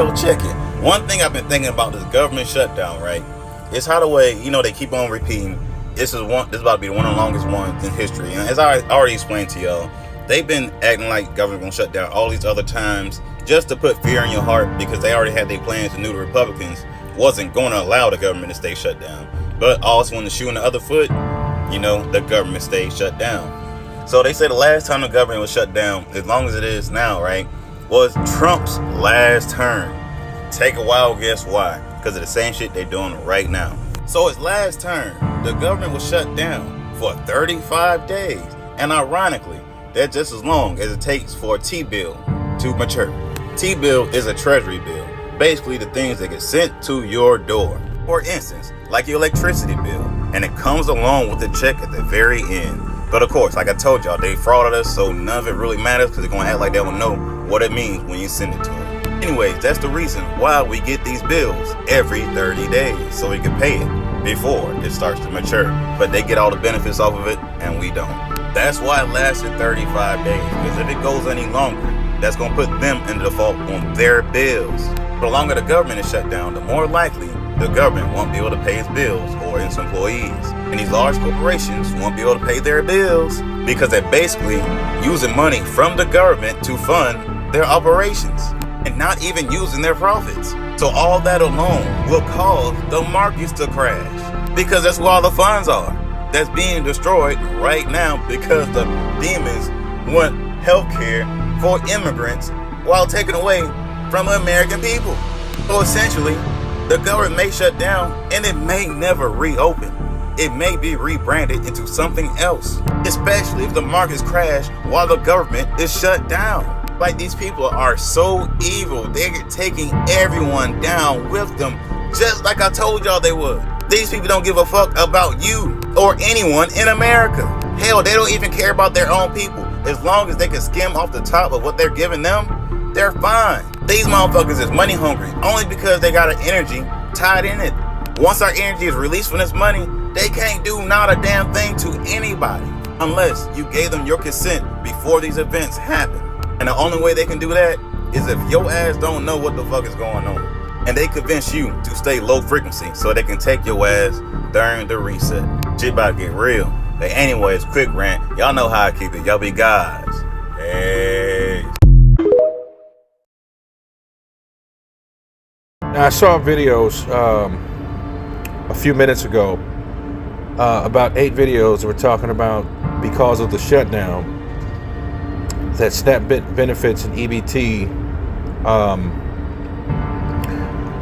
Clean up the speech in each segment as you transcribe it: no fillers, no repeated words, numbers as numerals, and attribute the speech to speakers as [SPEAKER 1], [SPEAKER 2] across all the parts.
[SPEAKER 1] So check it. One thing I've been thinking about this government shutdown, right? It's how the way, they keep on repeating. This is about to be one of the longest ones in history. And as I already explained to y'all, they've been acting like government gonna shut down all these other times just to put fear in your heart, because they already had their plans and knew the Republicans wasn't going to allow the government to stay shut down. But also when the shoe in the other foot, the government stayed shut down. So they say the last time the government was shut down, as long as it is now, right, was Trump's last term. Take a wild guess why. Because of the same shit they're doing right now. So his last term, the government was shut down for 35 days. And ironically, that's just as long as it takes for a T-bill to mature. T-bill is a treasury bill. Basically the things that get sent to your door. For instance, like your electricity bill. And it comes along with the check at the very end. But of course, like I told y'all, they frauded us, so none of it really matters, because they're going to act like they don't know what it means when you send it to them. Anyways, that's the reason why we get these bills every 30 days, so we can pay it before it starts to mature. But they get all the benefits off of it, and we don't. That's why it lasted 35 days, because if it goes any longer, that's going to put them in default on their bills. The longer the government is shut down, the more likely the government won't be able to pay its bills or its employees. And these large corporations won't be able to pay their bills because they're basically using money from the government to fund their operations and not even using their profits. So all that alone will cause the markets to crash, because that's where all the funds are that's being destroyed right now, because the demons want healthcare for immigrants while taking away from the American people. So essentially, the government may shut down and it may never reopen. It may be rebranded into something else, especially if the markets crash while the government is shut down. Like, these people are so evil. They're taking everyone down with them, just like I told y'all they would. These people don't give a fuck about you or anyone in America. Hell, they don't even care about their own people. As long as they can skim off the top of what they're giving them, they're fine. These motherfuckers is money hungry only because they got an energy tied in it. Once our energy is released from this money, they can't do not a damn thing to anybody unless you gave them your consent before these events happen. And the only way they can do that is if your ass don't know what the fuck is going on, and they convince you to stay low frequency so they can take your ass during the reset. Shit about to get real. But anyways, quick rant. Y'all know how I keep it. Y'all be guys. Hey.
[SPEAKER 2] Now, I saw videos a few minutes ago, about 8 videos that were talking about, because of the shutdown, that SNAP benefits and EBT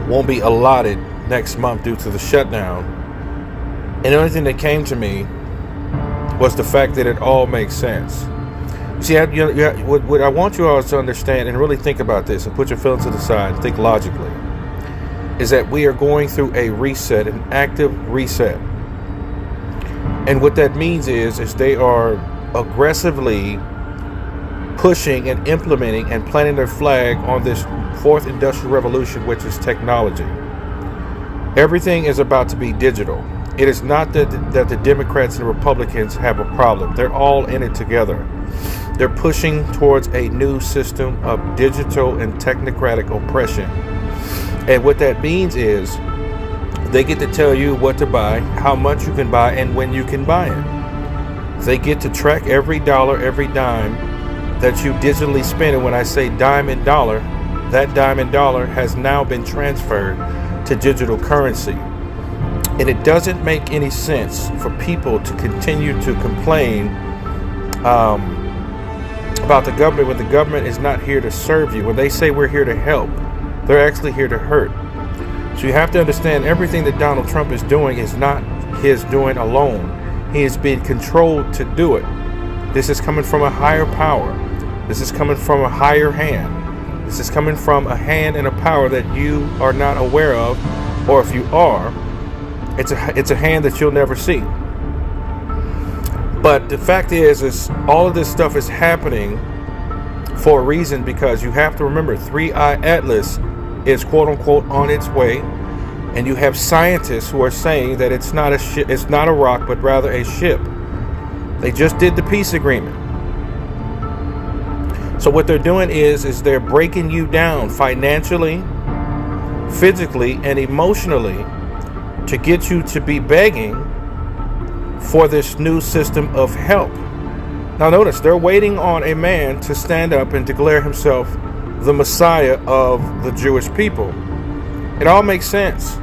[SPEAKER 2] won't be allotted next month due to the shutdown. And the only thing that came to me was the fact that it all makes sense. See, what I want you all to understand and really think about this and put your feelings to the side and think logically, is that we are going through a reset, an active reset. And what that means is they are aggressively pushing and implementing and planting their flag on this fourth industrial revolution, which is technology. Everything is about to be digital. It is not that the Democrats and the Republicans have a problem. They're all in it together. They're pushing towards a new system of digital and technocratic oppression. And what that means is they get to tell you what to buy, how much you can buy, and when you can buy it. They get to track every dollar, every dime that you digitally spend. And when I say dime and dollar, that dime and dollar has now been transferred to digital currency. And it doesn't make any sense for people to continue to complain about the government when the government is not here to serve you. When they say we're here to help, they're actually here to hurt. So you have to understand, everything that Donald Trump is doing is not his doing alone. He is being controlled to do it. This is coming from a higher power. This is coming from a higher hand. This is coming from a hand and a power that you are not aware of, or if you are, it's a hand that you'll never see. But the fact is all of this stuff is happening for a reason, because you have to remember, 3-Eye Atlas is quote unquote on its way, and you have scientists who are saying that it's not a ship, it's not a rock, but rather a ship. They just did the peace agreement. So what they're doing is they're breaking you down financially, physically and emotionally to get you to be begging for this new system of help. Now notice, they're waiting on a man to stand up and declare himself the Messiah of the Jewish people. It all makes sense.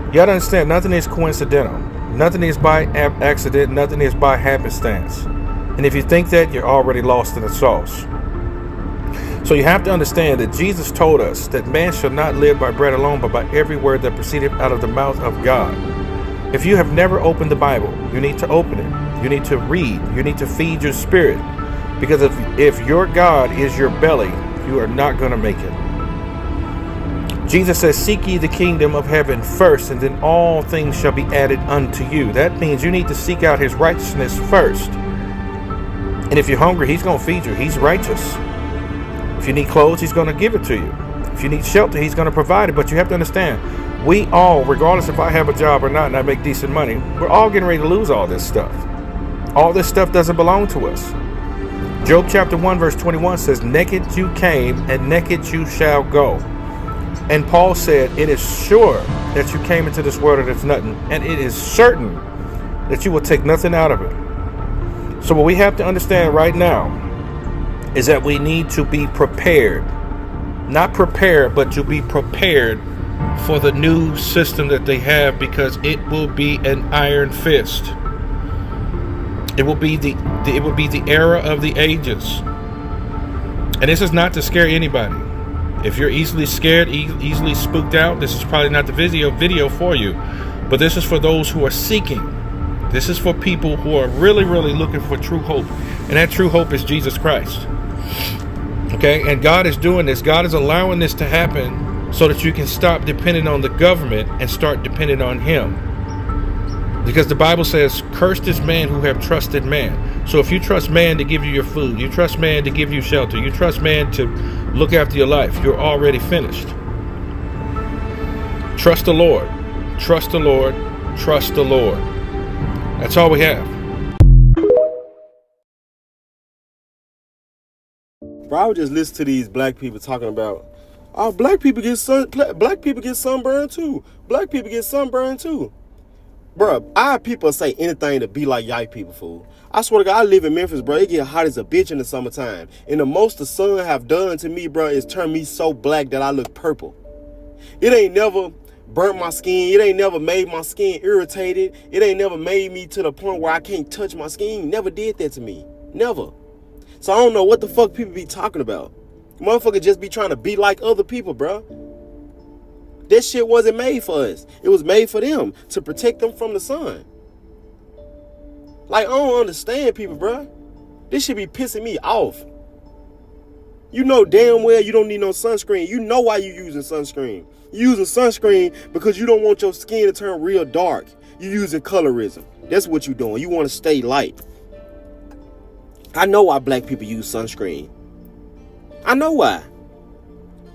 [SPEAKER 2] You gotta understand, nothing is coincidental. Nothing is by accident. Nothing is by happenstance. And if you think that, you're already lost in the sauce. So you have to understand that Jesus told us that man shall not live by bread alone, but by every word that proceedeth out of the mouth of God. If you have never opened the Bible, you need to open it. You need to read. You need to feed your spirit. Because if your God is your belly, you are not going to make it. Jesus says, seek ye the kingdom of heaven first, and then all things shall be added unto you. That means you need to seek out his righteousness first. And if you're hungry, he's going to feed you. He's righteous. If you need clothes, he's going to give it to you. If you need shelter, he's going to provide it. But you have to understand, we all, regardless if I have a job or not and I make decent money, we're all getting ready to lose all this stuff. All this stuff doesn't belong to us. Job chapter 1 verse 21 says, naked you came and naked you shall go. And Paul said, it is sure that you came into this world and it's nothing, and it is certain that you will take nothing out of it. So what we have to understand right now is that we need to be prepared. Not prepared, but to be prepared for the new system that they have, because it will be an iron fist. It will be the era of the ages. And this is not to scare anybody. If you're easily scared, easily spooked out, this is probably not the video for you. But this is for those who are seeking. This is for people who are really, really looking for true hope. And that true hope is Jesus Christ. Okay, and God is doing this. God is allowing this to happen so that you can stop depending on the government and start depending on him. Because the Bible says, cursed is man who have trusted man. So if you trust man to give you your food, you trust man to give you shelter, you trust man to look after your life, you're already finished. Trust the Lord. Trust the Lord. Trust the Lord. That's all we have.
[SPEAKER 3] Bro, I would just listen to these black people talking about, oh, black people get sunburned too. Black people get sunburned too. Bro, our people say anything to be like white people, fool. I swear to God, I live in Memphis, bro. It get hot as a bitch in the summertime. And the most the sun have done to me, bro, is turn me so black that I look purple. It ain't never burnt my skin. It ain't never made my skin irritated. It ain't never made me to the point where I can't touch my skin. Never did that to me. Never. So I don't know what the fuck people be talking about. Motherfucker just be trying to be like other people, bro. This shit wasn't made for us. It was made for them, to protect them from the sun. Like, I don't understand people, bro. This shit be pissing me off. You know damn well you don't need no sunscreen. You know why you using sunscreen. You using sunscreen because you don't want your skin to turn real dark. You using colorism. That's what you doing. You want to stay light. I know why black people use sunscreen. I know why.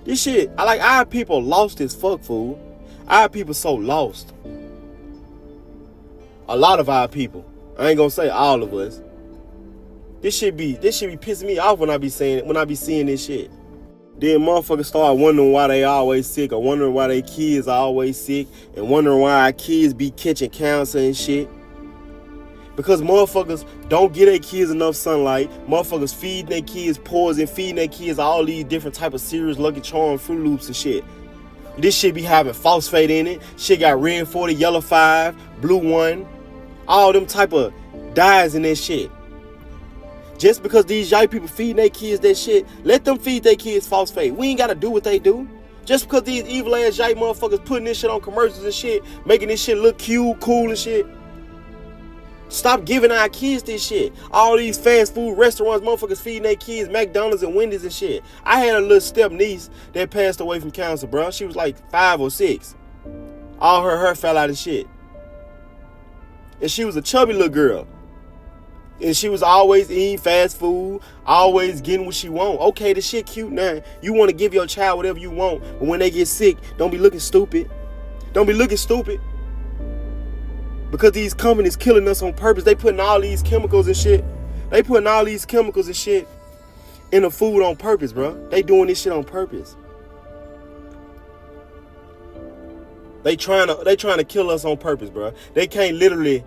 [SPEAKER 3] This shit, our people lost as fuck, fool. Our people so lost. A lot of our people. I ain't gonna say all of us. This shit be pissing me off when I be seeing this shit. Then motherfuckers start wondering why they always sick, or wondering why their kids are always sick, and wondering why our kids be catching cancer and shit. Because motherfuckers don't get their kids enough sunlight. Motherfuckers feed their kids poison, feeding their kids all these different type of cereals, Lucky Charms, Fruit Loops and shit. This shit be having phosphate in it. Shit got red 40, yellow 5, blue 1. All them type of dyes in that shit. Just because these white people feeding their kids that shit, let them feed their kids phosphate. We ain't got to do what they do. Just because these evil ass white motherfuckers putting this shit on commercials and shit, making this shit look cute, cool and shit. Stop giving our kids this shit. All these fast food restaurants, motherfuckers feeding their kids McDonald's and Wendy's and shit. I had a little step niece that passed away from cancer, bro. She was like 5 or 6. All her hair fell out of shit. And she was a chubby little girl. And she was always eating fast food, always getting what she want. Okay, the shit cute now. You want to give your child whatever you want, but when they get sick, don't be looking stupid. Don't be looking stupid. Because these companies killing us on purpose. They putting all these chemicals and shit. They putting all these chemicals and shit in the food on purpose, bro. They doing this shit on purpose. They trying to kill us on purpose, bro. They can't literally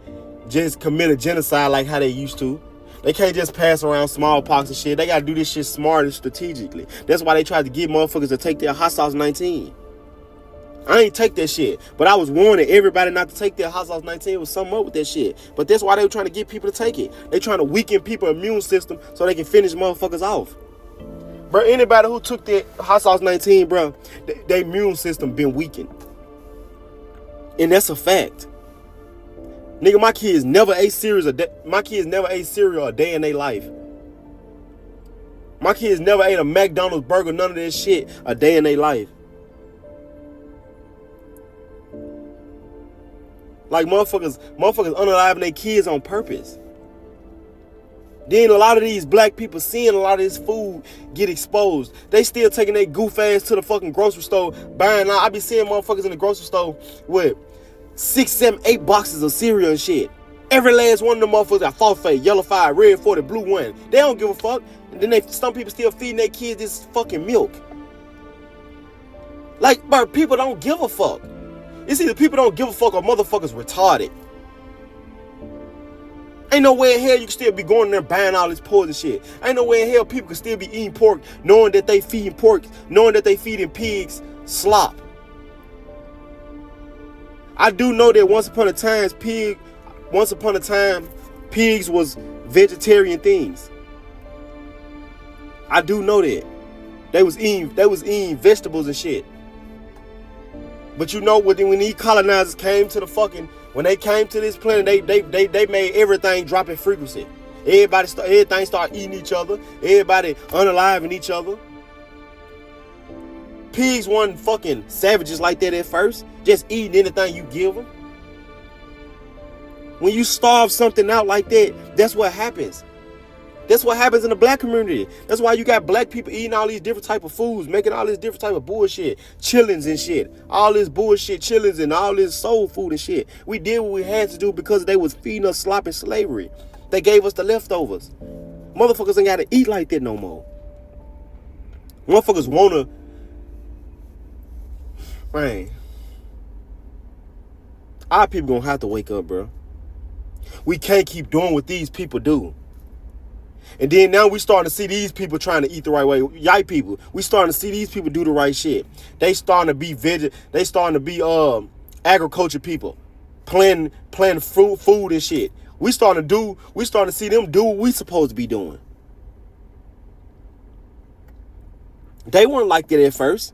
[SPEAKER 3] just commit a genocide like how they used to. They can't just pass around smallpox and shit. They gotta do this shit smart and strategically. That's why they tried to get motherfuckers to take their hot sauce 19. I ain't take that shit, but I was warning everybody not to take their hot sauce 19. It was something up with that shit. But that's why they were trying to get people to take it. They trying to weaken people's immune system so they can finish motherfuckers off. Bro, anybody who took that hot sauce 19, bro, their immune system been weakened. And that's a fact. Nigga, my kids never ate cereal a day in their life. My kids never ate a McDonald's burger, none of that shit, a day in their life. Like motherfuckers unaliving their kids on purpose. Then a lot of these black people seeing a lot of this food get exposed. They still taking their goof ass to the fucking grocery store buying out. I be seeing motherfuckers in the grocery store with 6, 7, 8 boxes of cereal and shit. Every last one of them motherfuckers got phosphate, yellow 5, red 40, blue 1. They don't give a fuck. And then some people still feeding their kids this fucking milk. Like, bro, people don't give a fuck. It's either people don't give a fuck or motherfuckers retarded. Ain't no way in hell you can still be going there buying all this poison shit. Ain't no way in hell people can still be eating pork knowing that they feeding pigs slop. I do know that once upon a time pigs was vegetarian things. I do know that. They was eating vegetables and shit. But you know when these colonizers came to when they came to this planet, they made everything drop in frequency. Everything started eating each other. Everybody unaliving each other. Pigs weren't fucking savages like that at first, just eating anything you give them. When you starve something out like that, that's what happens. That's what happens in the black community. That's why you got black people eating all these different type of foods, making all this different type of bullshit, chillings and shit. All this bullshit chillings and all this soul food and shit. We did what we had to do because they was feeding us slop and slavery. They gave us the leftovers. Motherfuckers ain't got to eat like that no more. Motherfuckers wanna... Man. Our people gonna have to wake up, bro. We can't keep doing what these people do. And then now we starting to see these people trying to eat the right way. White people, we starting to see these people do the right shit. They starting to be agriculture people, planting food and shit. We starting to see them do what we supposed to be doing. They weren't like that at first.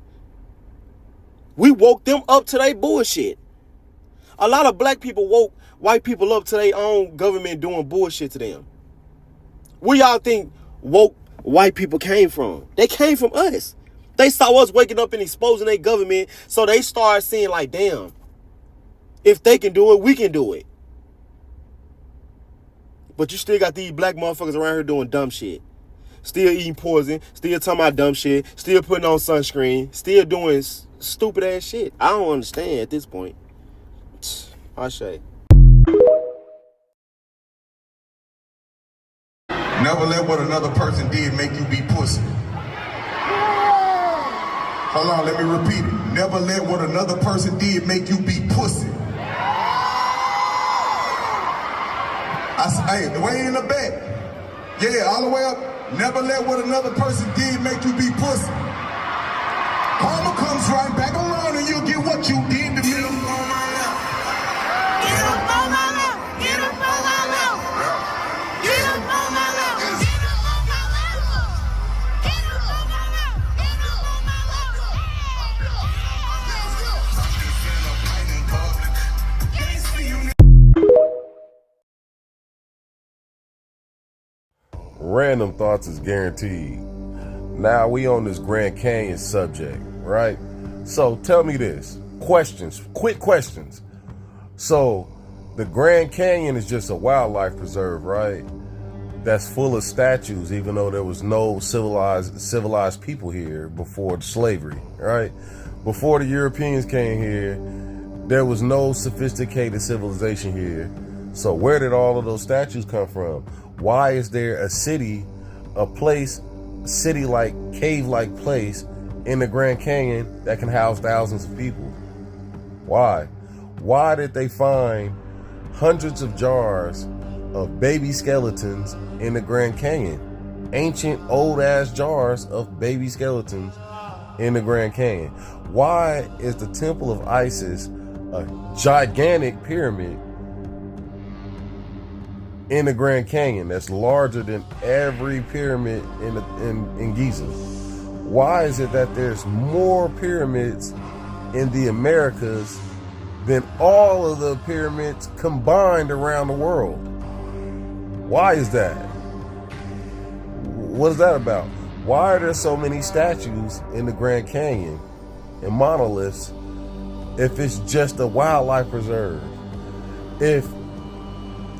[SPEAKER 3] We woke them up to their bullshit. A lot of black people woke white people up to their own government doing bullshit to them. Where y'all think woke white people came from? They came from us. They saw us waking up and exposing their government, so they started seeing like, damn, if they can do it, we can do it. But you still got these black motherfuckers around here doing dumb shit. Still eating poison, still talking about dumb shit, still putting on sunscreen, still doing stupid ass shit. I don't understand at this point. I say.
[SPEAKER 4] Never let what another person did make you be pussy. Hold on, let me repeat it. Never let what another person did make you be pussy. Hey, way in the back. Yeah, all the way up. Never let what another person did make you be pussy. Karma comes right back around and you'll get what you did to me. Get up on my left. Get up on my left. Get up on my left. Get up on my left.
[SPEAKER 5] Random thoughts is guaranteed. Now we on this Grand Canyon subject, right? So tell me this. Quick questions. So the Grand Canyon is just a wildlife preserve, right? That's full of statues, even though there was no civilized people here before slavery, right? Before the Europeans came here, there was no sophisticated civilization here. So where did all of those statues come from? Why is there a city-like, cave-like place in the Grand Canyon that can house thousands of people? Why? Why did they find hundreds of jars of baby skeletons in the Grand Canyon? Ancient, old-ass jars of baby skeletons in the Grand Canyon. Why is the Temple of Isis a gigantic pyramid in the Grand Canyon that's larger than every pyramid in Giza? Why is it that there's more pyramids in the Americas than all of the pyramids combined around the world? Why is that? What is that about? Why are there so many statues in the Grand Canyon and monoliths if it's just a wildlife preserve? If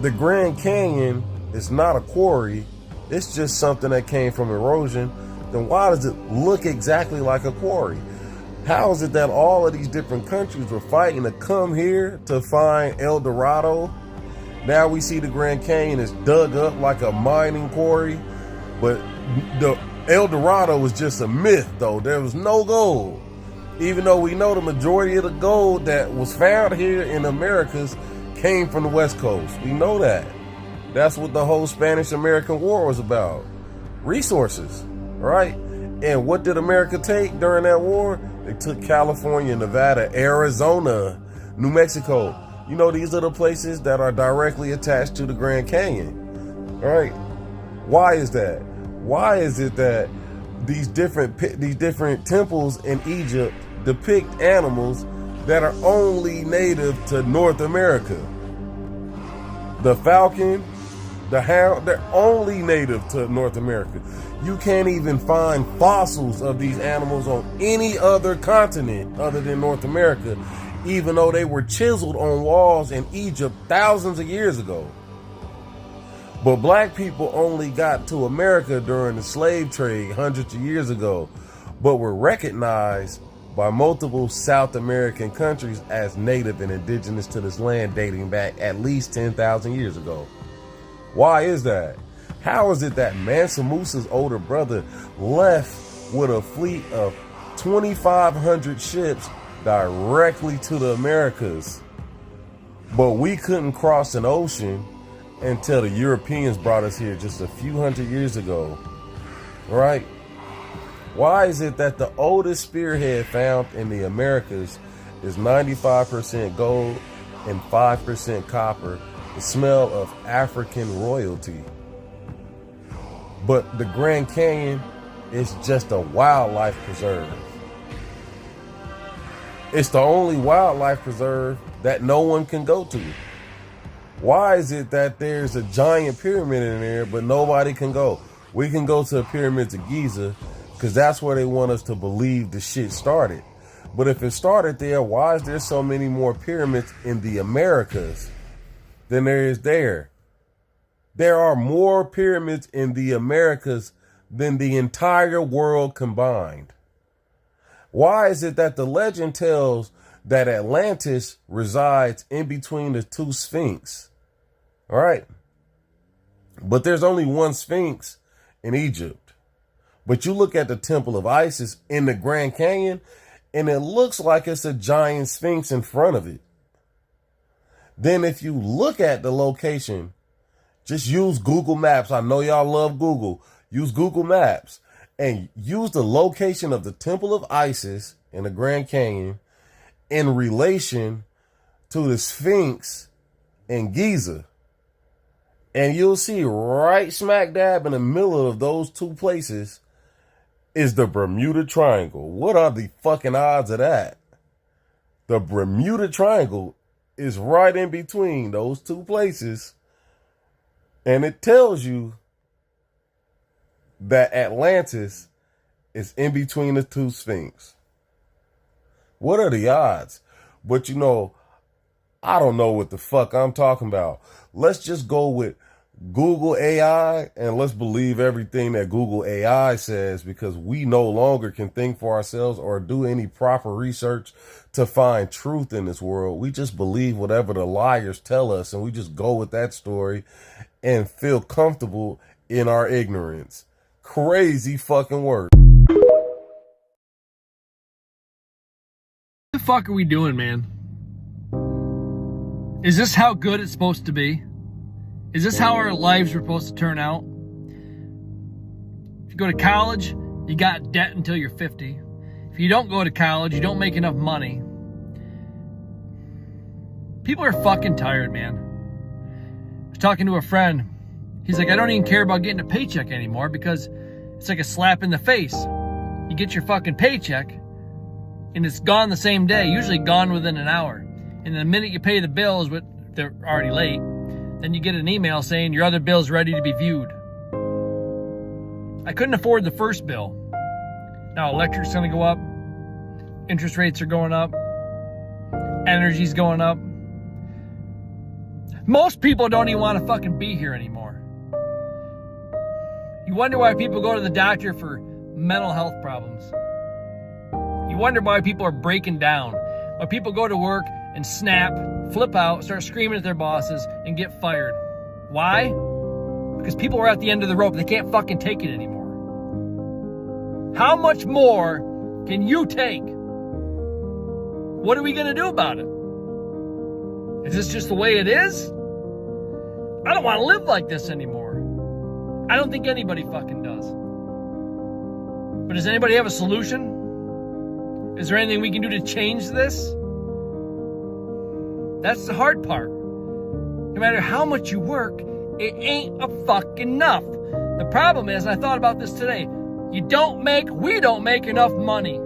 [SPEAKER 5] the Grand Canyon is not a quarry, it's just something that came from erosion, then why does it look exactly like a quarry? How is it that all of these different countries were fighting to come here to find El Dorado? Now we see the Grand Canyon is dug up like a mining quarry, but the El Dorado was just a myth though. There was no gold. Even though we know the majority of the gold that was found here in Americas came from the West Coast. We know that. That's what the whole Spanish-American War was about. Resources, right? And what did America take during that war? They took California, Nevada, Arizona, New Mexico. You know, these are the places that are directly attached to the Grand Canyon, right? Why is that? Why is it that these different temples in Egypt depict animals that are only native to North America? The falcon, the hound, they're only native to North America. You can't even find fossils of these animals on any other continent other than North America, even though they were chiseled on walls in Egypt thousands of years ago. But black people only got to America during the slave trade hundreds of years ago, but were recognized by multiple South American countries as native and indigenous to this land dating back at least 10,000 years ago. Why is that? How is it that Mansa Musa's older brother left with a fleet of 2,500 ships directly to the Americas, but we couldn't cross an ocean until the Europeans brought us here just a few hundred years ago, right? Why is it that the oldest spearhead found in the Americas is 95% gold and 5% copper, the smell of African royalty? But the Grand Canyon is just a wildlife preserve. It's the only wildlife preserve that no one can go to. Why is it that there's a giant pyramid in there, but nobody can go? We can go to the pyramids of Giza because that's where they want us to believe the shit started. But if it started there, why is there so many more pyramids in the Americas than there is there? There are more pyramids in the Americas than the entire world combined. Why is it that the legend tells that Atlantis resides in between the two Sphinx? All right. But there's only one Sphinx in Egypt. But you look at the Temple of Isis in the Grand Canyon, and it looks like it's a giant Sphinx in front of it. Then if you look at the location, just use Google Maps. I know y'all love Google. Use Google Maps and use the location of the Temple of Isis in the Grand Canyon in relation to the Sphinx in Giza. And you'll see right smack dab in the middle of those two places is the Bermuda Triangle. What are the fucking odds of that? The Bermuda Triangle is right in between those two places. And it tells you that Atlantis is in between the two Sphinx. What are the odds? But you know, I don't know what the fuck I'm talking about. Let's just go with Google AI and let's believe everything that Google AI says, because we no longer can think for ourselves or do any proper research to find truth in this world. We just believe whatever the liars tell us, and we just go with that story and feel comfortable in our ignorance. Crazy fucking work.
[SPEAKER 6] What the fuck are we doing, man? Is this how good it's supposed to be? Is this how our lives are supposed to turn out? If you go to college, you got debt until you're 50. If you don't go to college, you don't make enough money. People are fucking tired, man. I was talking to a friend. He's like, I don't even care about getting a paycheck anymore because it's like a slap in the face. You get your fucking paycheck and it's gone the same day, usually gone within an hour. And the minute you pay the bills, but they're already late, then you get an email saying your other bill's ready to be viewed. I couldn't afford the first bill. Now electric's gonna go up, interest rates are going up, energy's going up. Most people don't even want to fucking be here anymore. You wonder why people go to the doctor for mental health problems. You wonder why people are breaking down. Why people go to work and snap, flip out, start screaming at their bosses, and get fired. Why? Because people are at the end of the rope. They can't fucking take it anymore. How much more can you take? What are we gonna do about it? Is this just the way it is? I don't want to live like this anymore. I don't think anybody fucking does. But does anybody have a solution? Is there anything we can do to change this? That's the hard part. No matter how much you work, it ain't a fucking enough. The problem is, I thought about this today, we don't make enough money.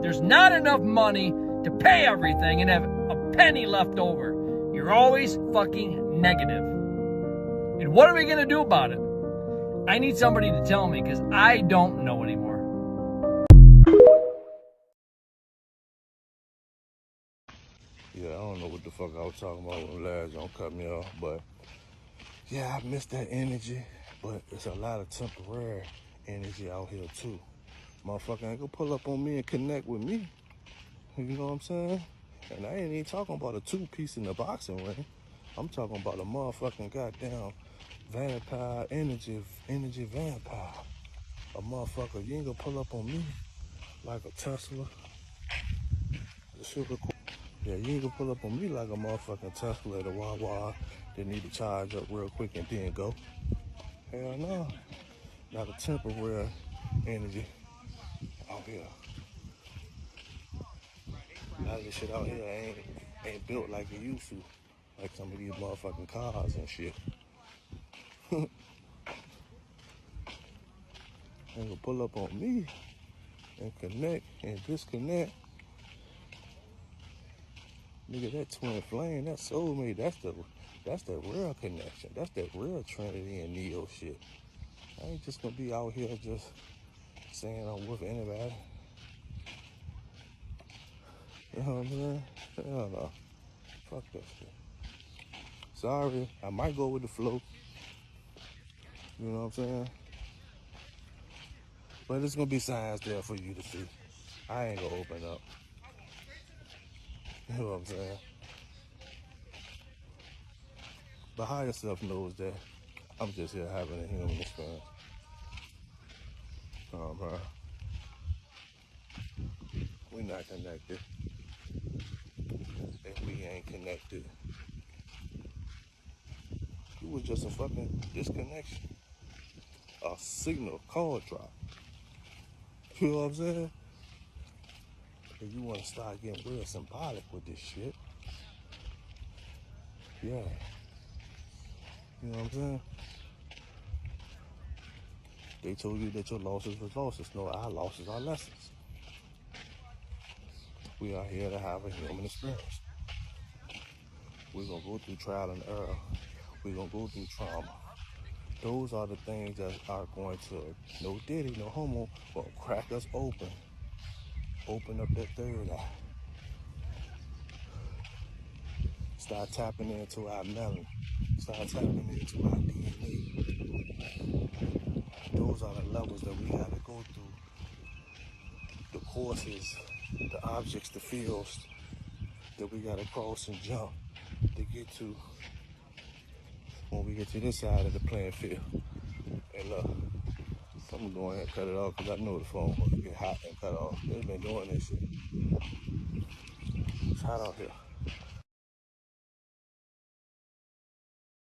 [SPEAKER 6] There's not enough money to pay everything and have a penny left over. You're always fucking negative. And what are we gonna do about it? I need somebody to tell me because I don't know anymore.
[SPEAKER 7] Yeah, I don't know what the fuck I was talking about when last don't cut me off, but yeah, I miss that energy, but it's a lot of temporary energy out here too. Motherfucker ain't gonna pull up on me and connect with me. You know what I'm saying? And I ain't even talking about a two-piece in the boxing ring. I'm talking about a motherfucking goddamn vampire energy vampire. A motherfucker, you ain't gonna pull up on me like a Tesla. The sugar. Yeah, you ain't gonna pull up on me like a motherfucking Tesla at a Wawa that need to charge up real quick and then go. Hell no. Not a temporary energy out here. A lot of this shit out here ain't built like it used to. Like some of these motherfucking cars and shit. Ain't gonna pull up on me and connect and disconnect. Nigga, that twin flame, that soulmate, that's the real connection. That's that real Trinity and Neo shit. I ain't just gonna be out here just saying I'm with anybody. You know what I'm saying? Hell no. Fuck that shit. Sorry, I might go with the flow. You know what I'm saying? But there's gonna be signs there for you to see. I ain't gonna open up. You know what I'm saying? But higher self knows that I'm just here having a human experience. Man. We not connected. If we ain't connected, it was just a fucking disconnection. A signal call drop. You know what I'm saying? If you want to start getting real symbolic with this shit, yeah. You know what I'm saying? They told you that your losses was losses. No, our losses are lessons. We are here to have a human experience. We're going to go through trial and error. We're going to go through trauma. Those are the things that are going to, no diddy, no homo, will crack us open. Open up that third eye. Start tapping into our melanin. Start tapping into our DNA. Those are the levels that we got to go through. The courses, the objects, the fields that we got to cross and jump to get to when we get to this side of the playing field. And look, I'm gonna go ahead and cut it off because I know the phone will get hot and cut off. It's been doing this shit. It's hot out here.